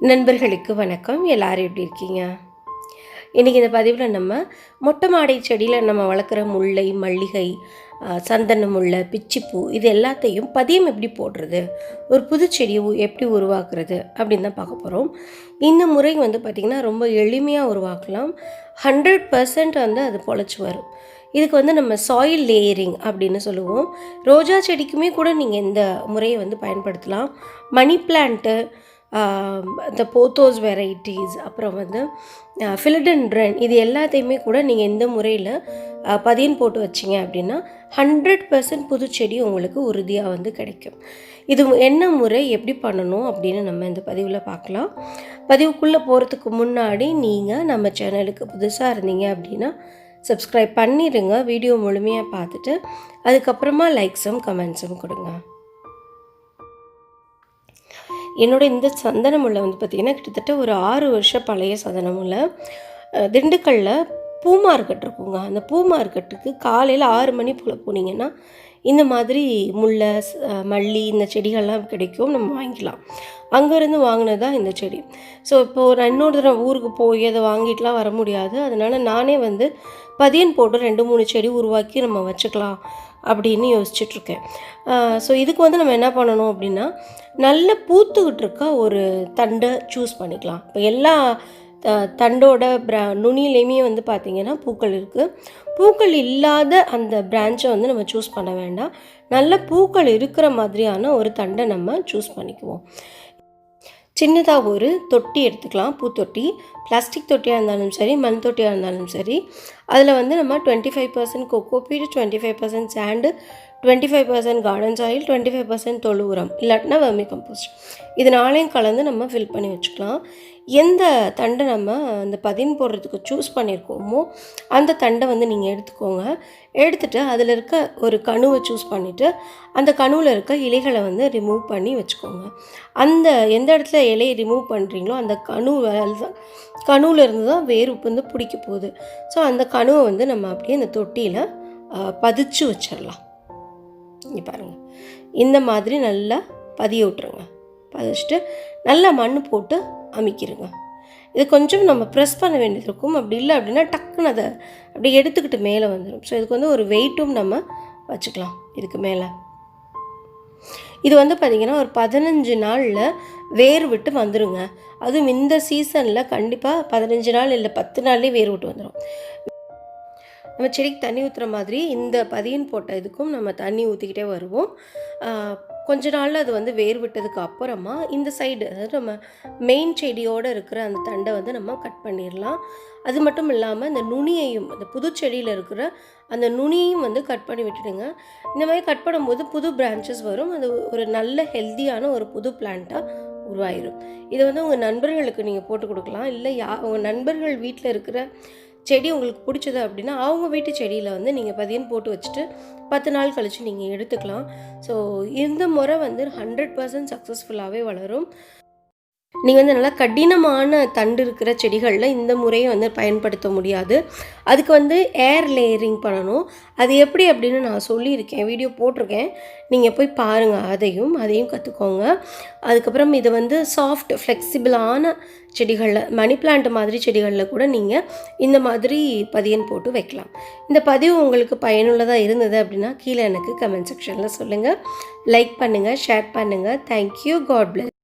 நண்பர்களுக்கு வணக்கம். எல்லாரும் எப்படி இருக்கீங்க? இன்றைக்கி இந்த பதிவில் நம்ம மொட்டை மாடி செடியில் நம்ம வளர்க்குற முல்லை, மல்லிகை, சந்தன முல்லை, பிச்சிப்பூ இது எல்லாத்தையும் பதியம் எப்படி போடுறது, ஒரு புது செடியை எப்படி உருவாக்குறது அப்படின்னு தான் பார்க்க போகிறோம். இந்த முறை பார்த்திங்கன்னா ரொம்ப எளிமையாக உருவாக்கலாம். 100% அது பொழைச்சி வரும். இதுக்கு நம்ம சாயில் லேயரிங் அப்படின்னு சொல்லுவோம். ரோஜா செடிக்குமே கூட நீங்கள் இந்த முறையை பயன்படுத்தலாம். மணி பிளான்ட்டு, இந்த போத்தோஸ் வெரைட்டிஸ், அப்புறம் ஃபிலிடென்ட்ரன் இது எல்லாத்தையுமே கூட நீங்கள் இந்த முறையில் பதியம் போட்டு வச்சிங்க அப்படின்னா 100% புது செடி உங்களுக்கு உறுதியாக கிடைக்கும். இது என்ன முறை, எப்படி பண்ணணும் அப்படின்னு நம்ம இந்த பதிவில் பார்க்கலாம். பதிவுக்குள்ளே போகிறதுக்கு முன்னாடி நீங்கள் நம்ம சேனலுக்கு புதுசாக இருந்தீங்க அப்படின்னா சப்ஸ்கிரைப் பண்ணிடுங்க. வீடியோ முழுமையாக பார்த்துட்டு அதுக்கப்புறமா லைக்ஸும் கமெண்ட்ஸும் கொடுங்க. என்னோடய இந்த சந்தன முல்லை பார்த்திங்கன்னா கிட்டத்தட்ட ஒரு 6 வருஷம் பழைய சந்தன முல்லை. திண்டுக்கல்லில் பூ மார்க்கெட் இருக்குங்க. அந்த பூ மார்க்கெட்டுக்கு காலையில் 6 மணி போல் போனீங்கன்னா இந்த மாதிரி முல்லை, மல்லி இந்த செடிகள்லாம் கிடைக்கும், நம்ம வாங்கிக்கலாம். அங்கேருந்து வாங்கினது தான் இந்த செடி. ஸோ இப்போது நான் இன்னொரு தடவை ஊருக்கு போய் அதை வாங்கிட்டுலாம் வர முடியாது. அதனால் நானே பதியம் போட்டு 2-3 செடி உருவாக்கி நம்ம வச்சுக்கலாம் அப்படின்னு யோசிச்சுட்ருக்கேன். ஸோ இதுக்கு நம்ம என்ன பண்ணணும் அப்படின்னா, நல்ல பூத்துக்கிட்டு இருக்க ஒரு தண்டை சூஸ் பண்ணிக்கலாம். இப்போ எல்லா தண்டோட நுனியிலையுமே பார்த்திங்கன்னா பூக்கள் இருக்குது. பூக்கள் இல்லாத அந்த பிரான்ச்சை நம்ம சூஸ் பண்ண வேண்டாம். நல்ல பூக்கள் இருக்கிற மாதிரியான ஒரு தண்டை நம்ம சூஸ் பண்ணிக்குவோம். சின்னதாக ஒரு தொட்டி எடுத்துக்கலாம். பூத்தொட்டி, பிளாஸ்டிக் தொட்டியாக இருந்தாலும் சரி, மண் தொட்டியாக இருந்தாலும் சரி. அதில் நம்ம 25% கோகோபீட், 25% சாண்டு, 25% கார்டன் சாயில், 25% தொழு உரம், இல்லாட்டினா வெர்மி கம்போஸ்ட், இது 4ஐயும் கலந்து நம்ம ஃபில் பண்ணி வச்சுக்கலாம். எந்த தண்டை நம்ம அந்த பதியம் போடுறதுக்கு சூஸ் பண்ணியிருக்கோமோ அந்த தண்டை நீங்கள் எடுத்துக்கோங்க. எடுத்துகிட்டு அதில் இருக்க ஒரு கணுவை சூஸ் பண்ணிவிட்டு அந்த கணுவில் இருக்க இலைகளை ரிமூவ் பண்ணி வச்சுக்கோங்க. அந்த எந்த இடத்துல இலையை ரிமூவ் பண்ணுறீங்களோ அந்த கணுவில் இருந்து தான் வேர் பிடிக்க போகுது. ஸோ அந்த கணுவை நம்ம அப்படியே அந்த தொட்டியில் பதிச்சு வச்சிடலாம். இங்கே பாருங்கள், இந்த மாதிரி நல்லா பதிய விட்டுருங்க. பதிச்சுட்டு நல்லா மண் போட்டு அமைக்கிருங்க. இது கொஞ்சம் நம்ம ப்ரெஸ் பண்ண வேண்டியது இருக்கும். அப்படி இல்லை அப்படின்னா டக்குன்னு அதை அப்படி எடுத்துக்கிட்டு மேலே வந்துடும். ஸோ இதுக்கு ஒரு வெயிட்டும் நம்ம வச்சுக்கலாம் இதுக்கு மேலே. இது பார்த்திங்கன்னா ஒரு 15 நாளில் வேர் விட்டு வந்துடுங்க. அதுவும் இந்த சீசனில் கண்டிப்பாக 15 நாள் இல்லை 10 நாள்லேயே வேர் விட்டு வந்துடும். நம்ம செடிக்கு தண்ணி ஊற்றுற மாதிரி இந்த பதியம் போட்ட இதுக்கும் நம்ம தண்ணி ஊற்றிக்கிட்டே வருவோம். கொஞ்ச நாளில் அது வேர் விட்டதுக்கு அப்புறமா இந்த சைடு, அதாவது நம்ம மெயின் செடியோடு இருக்கிற அந்த தண்டை நம்ம கட் பண்ணிடலாம். அது மட்டும் இல்லாமல் இந்த நுனியையும், அந்த புது செடியில் இருக்கிற அந்த நுனியையும் கட் பண்ணி விட்டுடுங்க. இந்த மாதிரி கட் பண்ணும்போது புது பிரான்ச்சஸ் வரும். அது ஒரு நல்ல ஹெல்த்தியான ஒரு புது பிளான்ட்டாக உருவாயிடும். இதை உங்கள் நண்பர்களுக்கு நீங்கள் போட்டு கொடுக்கலாம். இல்லை உங்கள் நண்பர்கள் வீட்டில் இருக்கிற செடி உங்களுக்கு பிடிச்சது அப்படின்னா அவங்க வீட்டு செடியில் நீங்கள் பதியம் போட்டு வச்சுட்டு 10 நாள் கழித்து நீங்கள் எடுத்துக்கலாம். ஸோ இந்த முறை 100% சக்ஸஸ்ஃபுல்லாகவே வளரும். நீங்கள் நல்லா கடினமான தண்டு இருக்கிற செடிகளில் இந்த முறையை பயன்படுத்த முடியாது. அதுக்கு ஏர் லேயரிங் பண்ணணும். அது எப்படி அப்படின்னு நான் சொல்லியிருக்கேன், வீடியோ போட்டிருக்கேன். நீங்கள் போய் பாருங்கள், அதையும் கற்றுக்கோங்க. அதுக்கப்புறம் இது சாஃப்ட் ஃப்ளெக்சிபிளான செடிகளில், மணி பிளான்ட் மாதிரி செடிகளில் கூட நீங்கள் இந்த மாதிரி பதியம் போட்டு வைக்கலாம். இந்த பதிவு உங்களுக்கு பயனுள்ளதாக இருந்தது அப்படின்னா கீழே எனக்கு கமெண்ட் செக்ஷனில் சொல்லுங்கள். லைக் பண்ணுங்கள், ஷேர் பண்ணுங்கள். தேங்க்யூ. God plus.